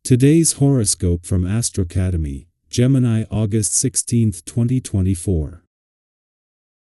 Today's horoscope from AstroCademy, Gemini August 16, 2024.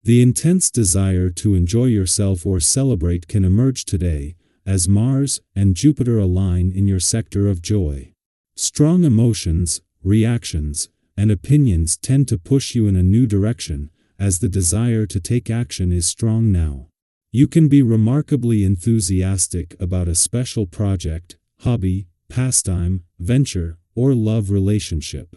The intense desire to enjoy yourself or celebrate can emerge today, as Mars and Jupiter align in your sector of joy. Strong emotions, reactions, and opinions tend to push you in a new direction, as the desire to take action is strong now. You can be remarkably enthusiastic about a special project, hobby, pastime, venture, or love relationship.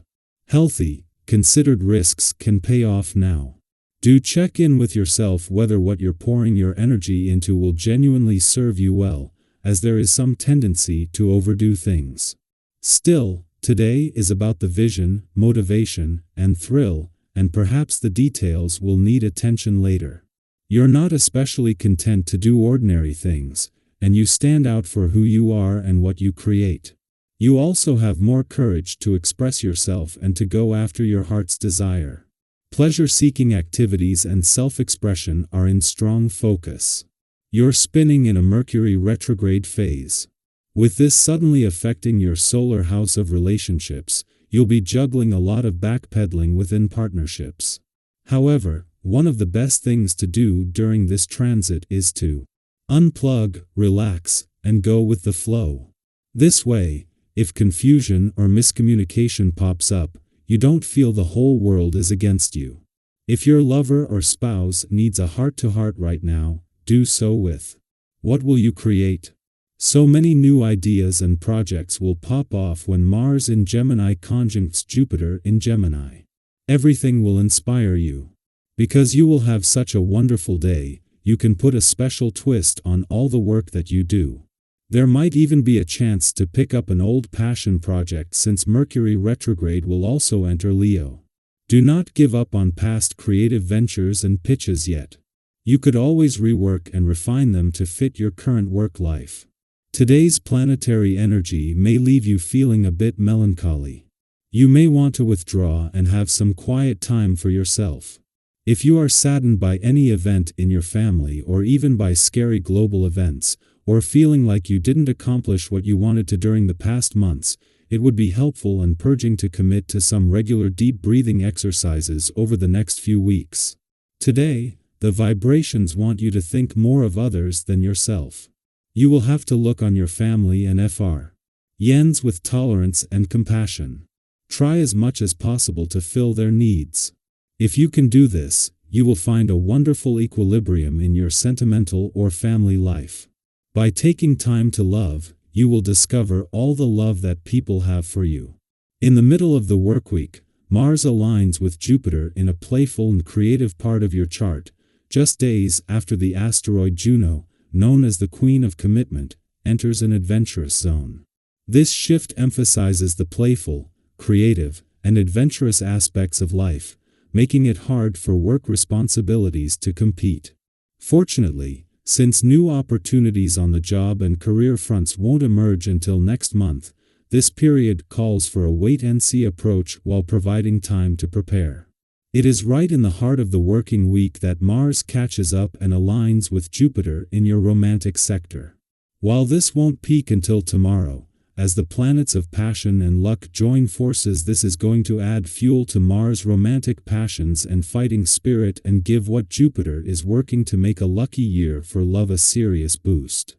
Healthy, considered risks can pay off now. Do check in with yourself whether what you're pouring your energy into will genuinely serve you well, as there is some tendency to overdo things. Still, today is about the vision, motivation, and thrill, and perhaps the details will need attention later. You're not especially content to do ordinary things, and you stand out for who you are and what you create. You also have more courage to express yourself and to go after your heart's desire. Pleasure-seeking activities and self-expression are in strong focus. You're spinning in a Mercury retrograde phase. With this suddenly affecting your solar house of relationships, you'll be juggling a lot of backpedaling within partnerships. However, one of the best things to do during this transit is to unplug, relax, and go with the flow. This way, if confusion or miscommunication pops up, you don't feel the whole world is against you. If your lover or spouse needs a heart-to-heart right now, do so with. What will you create? So many new ideas and projects will pop off when Mars in Gemini conjuncts Jupiter in Gemini. Everything will inspire you. Because you will have such a wonderful day, you can put a special twist on all the work that you do. There might even be a chance to pick up an old passion project since Mercury retrograde will also enter Leo. Do not give up on past creative ventures and pitches yet. You could always rework and refine them to fit your current work life. Today's planetary energy may leave you feeling a bit melancholy. You may want to withdraw and have some quiet time for yourself. If you are saddened by any event in your family or even by scary global events, or feeling like you didn't accomplish what you wanted to during the past months, it would be helpful and purging to commit to some regular deep breathing exercises over the next few weeks. Today, the vibrations want you to think more of others than yourself. You will have to look on your family and friends with tolerance and compassion. Try as much as possible to fill their needs. If you can do this, you will find a wonderful equilibrium in your sentimental or family life. By taking time to love, you will discover all the love that people have for you. In the middle of the workweek, Mars aligns with Jupiter in a playful and creative part of your chart, just days after the asteroid Juno, known as the Queen of Commitment, enters an adventurous zone. This shift emphasizes the playful, creative, and adventurous aspects of life, making it hard for work responsibilities to compete. Fortunately, since new opportunities on the job and career fronts won't emerge until next month, this period calls for a wait-and-see approach while providing time to prepare. It is right in the heart of the working week that Mars catches up and aligns with Jupiter in your romantic sector. While this won't peak until tomorrow, as the planets of passion and luck join forces, this is going to add fuel to Mars' romantic passions and fighting spirit and give what Jupiter is working to make a lucky year for love a serious boost.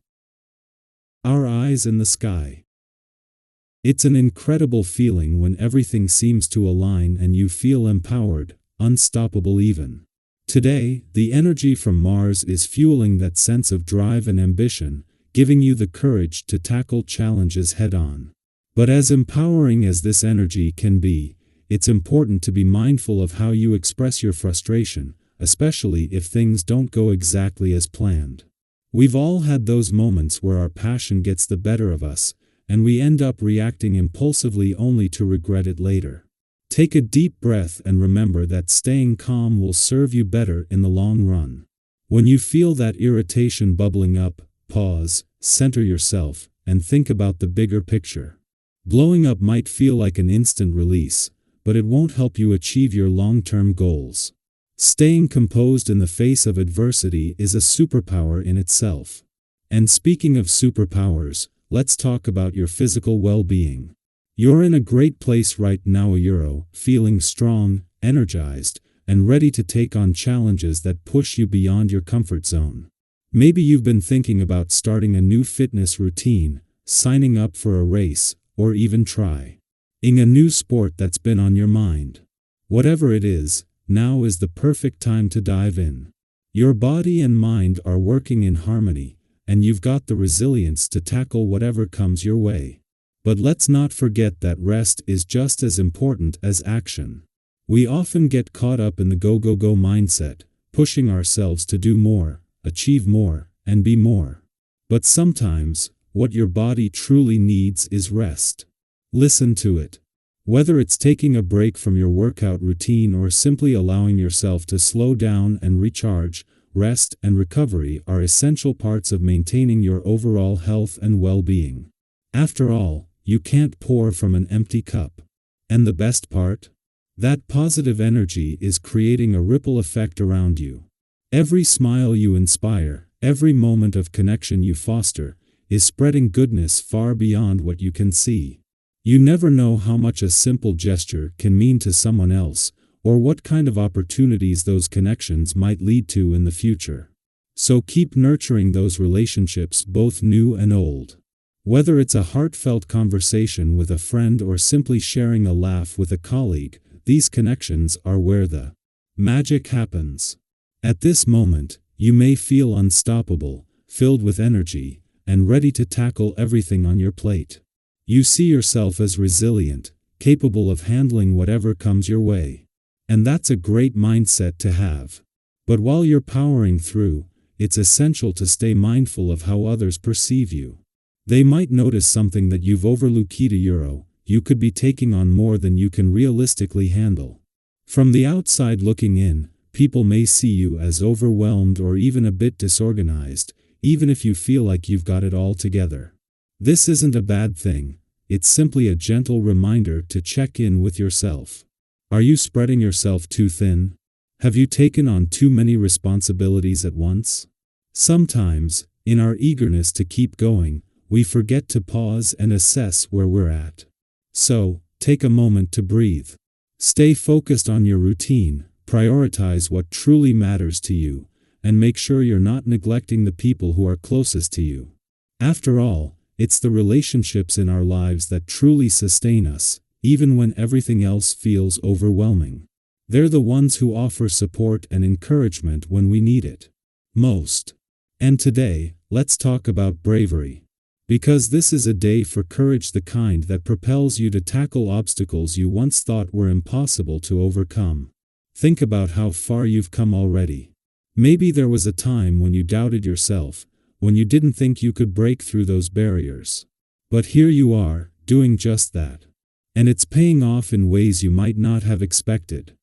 Our eyes in the sky. It's an incredible feeling when everything seems to align and you feel empowered, unstoppable even. Today, the energy from Mars is fueling that sense of drive and ambition, giving you the courage to tackle challenges head-on. But as empowering as this energy can be, it's important to be mindful of how you express your frustration, especially if things don't go exactly as planned. We've all had those moments where our passion gets the better of us, and we end up reacting impulsively only to regret it later. Take a deep breath and remember that staying calm will serve you better in the long run. When you feel that irritation bubbling up, pause, center yourself, and think about the bigger picture. Blowing up might feel like an instant release, but it won't help you achieve your long-term goals. Staying composed in the face of adversity is a superpower in itself. And speaking of superpowers, let's talk about your physical well-being. You're in a great place right now, feeling strong, energized, and ready to take on challenges that push you beyond your comfort zone. Maybe you've been thinking about starting a new fitness routine, signing up for a race, or even trying a new sport that's been on your mind. Whatever it is, now is the perfect time to dive in. Your body and mind are working in harmony, and you've got the resilience to tackle whatever comes your way. But let's not forget that rest is just as important as action. We often get caught up in the go-go-go mindset, pushing ourselves to do more, achieve more, and be more. But sometimes, what your body truly needs is rest. Listen to it. Whether it's taking a break from your workout routine or simply allowing yourself to slow down and recharge, rest and recovery are essential parts of maintaining your overall health and well-being. After all, you can't pour from an empty cup. And the best part? That positive energy is creating a ripple effect around you. Every smile you inspire, every moment of connection you foster, is spreading goodness far beyond what you can see. You never know how much a simple gesture can mean to someone else, or what kind of opportunities those connections might lead to in the future. So keep nurturing those relationships, both new and old. Whether it's a heartfelt conversation with a friend or simply sharing a laugh with a colleague, these connections are where the magic happens. At this moment, you may feel unstoppable, filled with energy, and ready to tackle everything on your plate. You see yourself as resilient, capable of handling whatever comes your way. And that's a great mindset to have. But while you're powering through, it's essential to stay mindful of how others perceive you. They might notice something that you've overlooked. You could be taking on more than you can realistically handle. From the outside looking in, people may see you as overwhelmed or even a bit disorganized, even if you feel like you've got it all together. This isn't a bad thing, it's simply a gentle reminder to check in with yourself. Are you spreading yourself too thin? Have you taken on too many responsibilities at once? Sometimes, in our eagerness to keep going, we forget to pause and assess where we're at. So, take a moment to breathe. Stay focused on your routine, prioritize what truly matters to you, and make sure you're not neglecting the people who are closest to you. After all, it's the relationships in our lives that truly sustain us, even when everything else feels overwhelming. They're the ones who offer support and encouragement when we need it most. And today, let's talk about bravery. Because this is a day for courage, the kind that propels you to tackle obstacles you once thought were impossible to overcome. Think about how far you've come already. Maybe there was a time when you doubted yourself, when you didn't think you could break through those barriers. But here you are, doing just that. And it's paying off in ways you might not have expected.